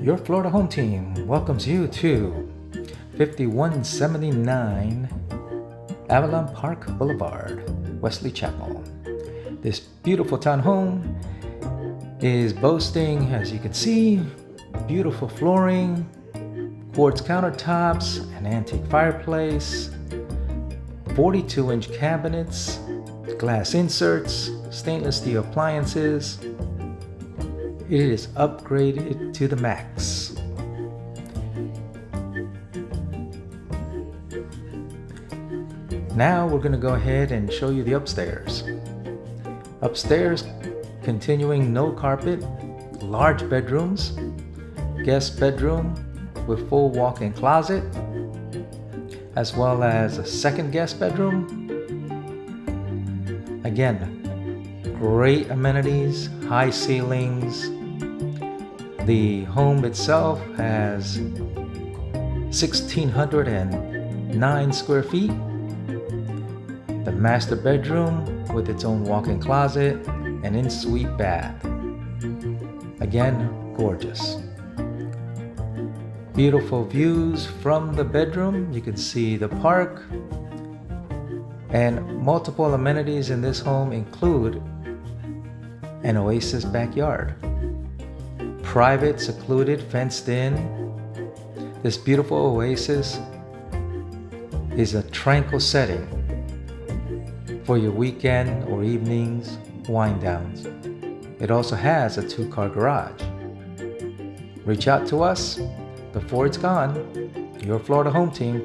Your Florida home team welcomes you to 5179 Avalon Park Blvd, Wesley Chapel. This beautiful townhome is boasting, as you can see, beautiful flooring, quartz countertops, an antique fireplace, 42-inch cabinets, glass inserts, stainless steel appliances. It is upgraded to the max. Now we're going to go ahead and show you the upstairs. Upstairs, continuing no carpet, large bedrooms, guest bedroom with full walk-in closet, as well as a second guest bedroom. Again, great amenities, high ceilings. The home itself has 1,609 square feet. The master bedroom with its own walk-in closet and in-suite bath. Again, gorgeous. Beautiful views from the bedroom. You can see the park. And multiple amenities in this home include an oasis backyard. Private, secluded, fenced in. This beautiful oasis is a tranquil setting for your weekend or evenings wind downs. It also has a 2-car garage. Reach out to us before it's gone. Your Florida home team.